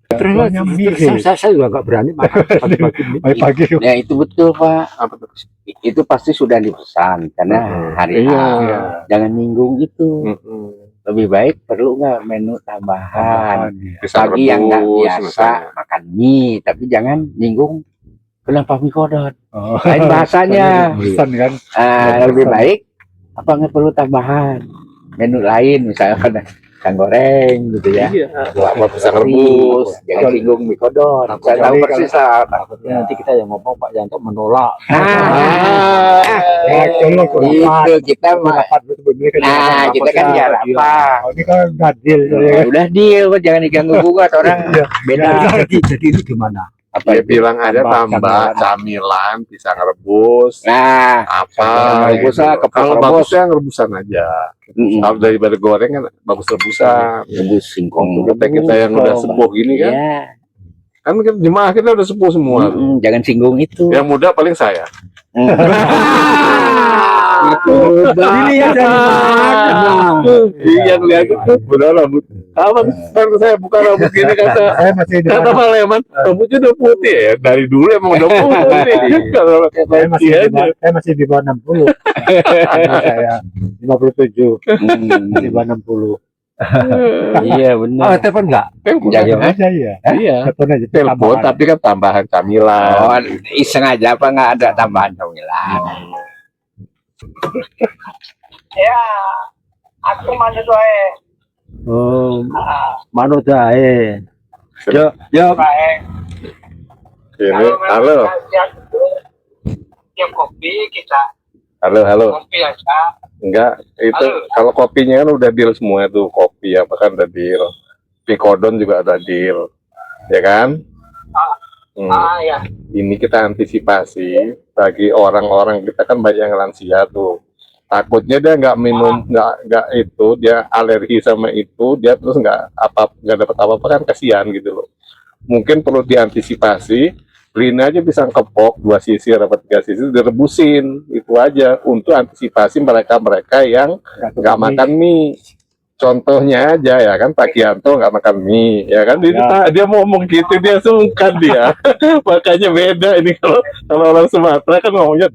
Terus Soalnya mie saya juga nggak berani makan pagi-pagi mie. pagi-pagi. Ya itu betul Pak. Apa tuh? Itu pasti sudah dipesan karena hari Iya. A. Jangan nyinggung itu. Mm-mm. lebih baik perlu nggak menu tambahan. Pisang Bagi yang nggak rebus biasa misalnya. makan mie, tapi jangan nyinggung kenapa mie kodok. Oh. Lain bahasanya. Pesan kan. Lebih baik apa nggak perlu tambahan menu lain, misalnya ikan goreng gitu ya. Iya. Buat Apa pisang nasi, rebus. jangan singgung mie kodok. Takut Saya tahu jadi persis lah. Takutnya nanti kita yang ngomong Pak Yanto menolak. Ya, kalau Itu kita mah. rapat begini kan. Nah, kita kan ya rapat. Oh, ini kan gadil. Udah deal, jangan diganggu gugat orang beda. Jadi itu gimana? Apa Ya itu? bilang aja Tambah tambah camilan, pisang rebus, Nah, apa rebus gitu. lah, kepala Kalau rebus. bagusnya yang rebusan aja. Kalau daripada goreng kan bagus rebusan. rebus singkong. Kita yang udah sepuh gini kan, Ya. kan jemaah kita udah sepuh semua. Jangan singgung itu. Yang muda paling saya. Ini ya Iya lihat udah rambut. Apa kan saya bukan rambut gini kata Saya masih di kata Pak Leman, rambutnya udah putih ya. Dari dulu emang udah putih. Kalau saya masih iya di bawah, saya masih di bawah 60. Karena saya 57, masih di bawah 60. Iya benar. Oh, telepon enggak? Jangan Aja ya. Iya. Telepon aja. Telepon Tambahan. tapi kan tambahan Oh, camilan. iseng aja apa nggak ada tambahan camilan? Oh, manut jahe. Yo, yo. Ini, halo, Tiap kopi kita halo. kopi aja. Enggak, itu Halo. kalau kopinya kan udah deal semua tuh kopi apa kan udah deal. Pikodon juga ada deal, ya kan? Ya. Ini kita antisipasi bagi orang-orang kita kan banyak yang lansia tuh. Takutnya dia nggak minum, nggak itu, dia alergi sama itu, dia terus nggak dapat apa-apa kan kasihan gitu loh. Mungkin perlu diantisipasi, beliin aja pisang kepok 2 sisir atau 3 sisir direbusin itu aja untuk antisipasi mereka-mereka yang nggak makan mie. Contohnya aja ya kan Pak Kianto nggak makan mie ya kan dia mau ngomong gitu dia sungkan dia makanya beda ini kalau orang Sumatera kan ngomongnya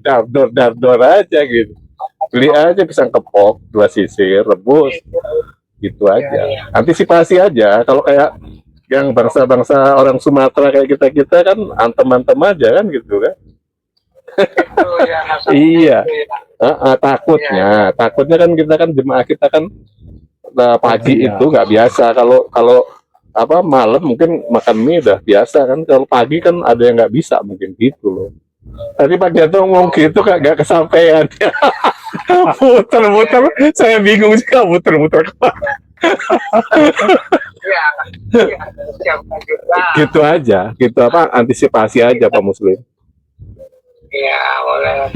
dardor aja gitu. Beli aja pisang kepok 2 sisir rebus gitu aja. Antisipasi aja kalau kayak yang bangsa-bangsa orang Sumatera kayak kita kan antem-antem aja kan gitu kan. Iya. Takutnya kan kita kan jemaah kita kan pagi itu nggak biasa. Kalau apa malam mungkin makan mie udah biasa kan. Kalau pagi kan ada yang nggak bisa mungkin gitu loh. Tadi Pak Janto ngomong gitu nggak kesampaian. Muter-muter, saya bingung juga muter-muter. Gitu aja, gitu apa antisipasi aja Pak Muslim. Iya, boleh.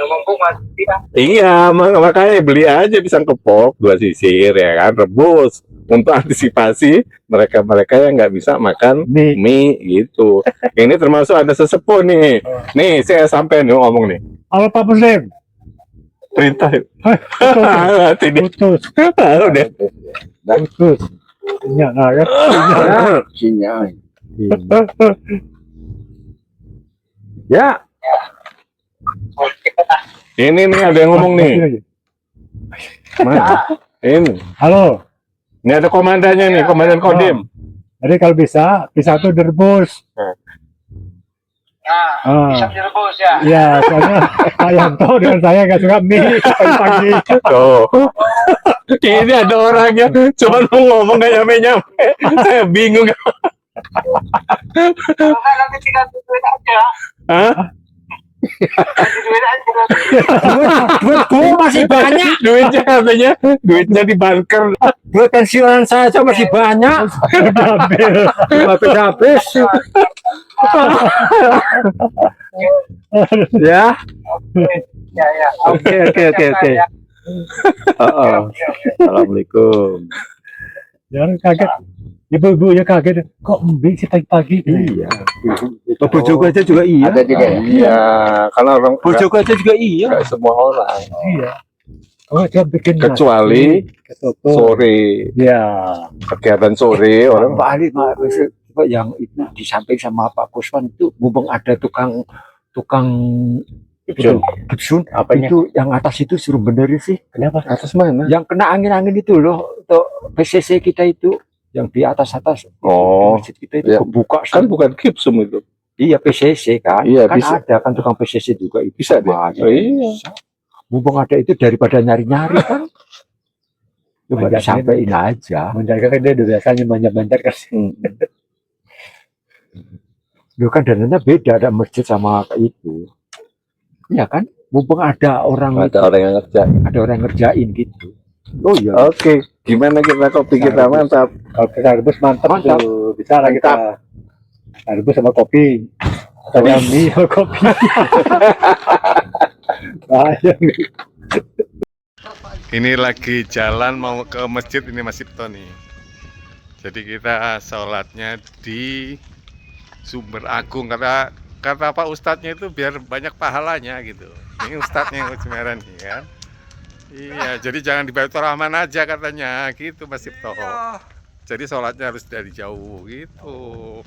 Mumpung masih tidak. Iya, makanya beli aja pisang kepok 2 sisir ya kan, rebus untuk antisipasi mereka-mereka yang nggak bisa makan mie gitu. Ini termasuk ada sesepuh nih. Nih, saya sampai nih ngomong nih. Halo Pak Muslim. Perintah. Tidak. Putus. Udah. Putus. Iya, nah ya. Sinyal. Ya, Ini nih ada yang ngomong nih. Mana? Ini. Halo. Ini ada komandannya nih, komandan Kodim. Jadi kalau bisa pisang itu direbus. Nah, bisa direbus ya. Iya, soalnya Pak Yanto dengan saya nggak suka mie pagi-pagi. Tuh. Ini ada orangnya, cuma mau ngomong nggak nyampe-nyampe. Saya bingung. Kalau nggak nanti tinggal duit aja. Hah? Duit aja. duitku masih banyak. Duitnya katanya, duitnya di bunker. Duit pensiunan saya aja masih banyak. Habis-habis. Ya. Ya. Oke. Assalamualaikum. Jangan kaget. Ibu-ibu ya kaget. Kok mie sih pagi-pagi? Iya. Bojoku aja juga iya. Ada juga ya? Iya, karena orang Bojoku aja juga iya. nggak semua orang. Iya. Oh, dia bikin Kecuali sore, Ya. kegiatan sore orang Pak Ali, Pak, yang itu di samping sama Pak Kuswan itu mumpung ada tukang Gibson. Gibson. Apanya? Itu yang atas itu suruh benerin sih. Kenapa? Atas mana? Yang kena angin-angin itu loh, untuk PCC kita itu yang di atas-atas. Oh, Di masjid kita itu ya. kebuka Kan bukan gipsum itu. Iya PCC kan. Iya, Kan bisa. ada kan tukang PCC juga itu. Bisa deh. Sama aja. Oh, iya. Mumpung ada itu daripada nyari-nyari kan. Coba Banyak disampaikan aja. Menjaga kan dia udah biasanya manjat-manjat kan. Loh kan dananya beda, ada masjid sama itu. Iya kan? Mumpung ada orang Ada orang yang ngerjain. ada orang ngerjain gitu. Oh iya. Oke, gimana kita kopi kita mantap? Kalau kita rebus mantap, Mantap. tuh. Bisa lah kita rebus sama kopi. Atau mie sama kopi. Bahaya. Ini lagi jalan mau ke masjid ini Mas Cipto nih. Jadi kita sholatnya di Sumber Agung, kata Pak Ustadznya itu biar banyak pahalanya gitu. Ini Ustadznya yang Cimeran nih kan. Iya, jadi jangan di Baitur Rahman aja katanya gitu Mas Cipto. Jadi sholatnya harus dari jauh gitu.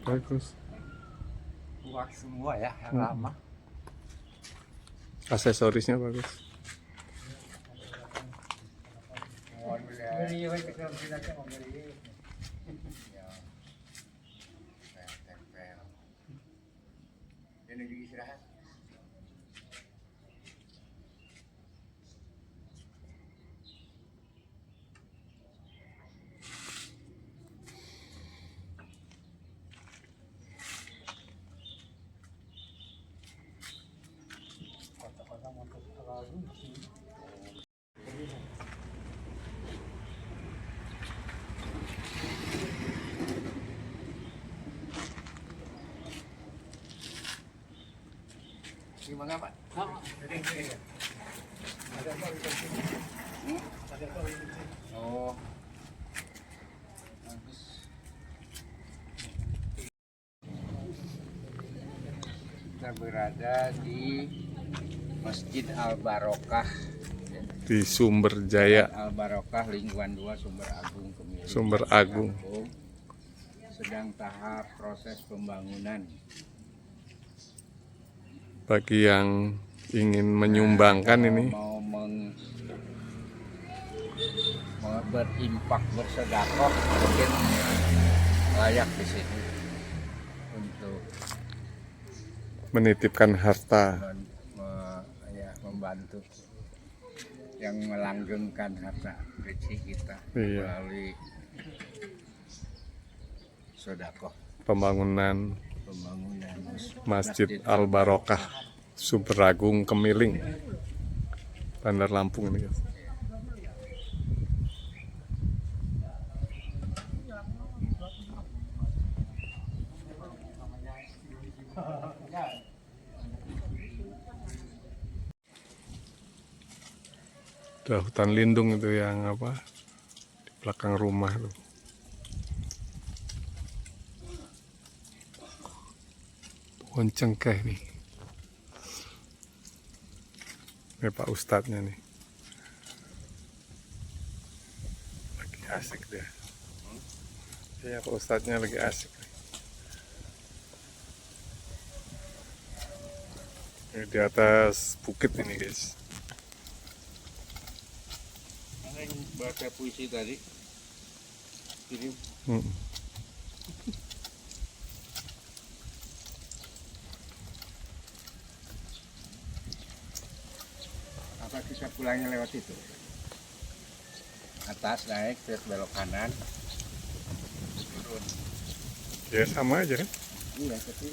Bagus. Buat semua ya yang lama. Aksesorisnya bagus. Ini juga istirahat. Gimana Pak? Oh. Bagus. Kita berada di Masjid Al Barokah, Di Sumber Jaya, Al Barokah Lingkungan 2 Sumber Agung Kemiling. Sumber Agung. Sedang tahap proses pembangunan. Bagi yang ingin menyumbangkan ini Mau berimpak bersedekah mungkin layak di sini untuk menitipkan harta. membantu yang melanggengkan harta rezeki kita Iya. melalui sedekah Pembangunan pembangunan Masjid Al Barokah Sumber Agung Kemiling, Bandar Lampung ini guys. Ada hutan lindung itu yang apa di belakang rumah tuh. Pohon cengkeh nih. Ini Pak Ustadznya nih. Lagi asik dia. Iya Pak Ustadznya lagi asik. Ini di atas bukit ini guys. yang baca puisi tadi kirim apa kita pulangnya lewat itu atas naik terus belok kanan turun Ya sama aja kan. iya tapi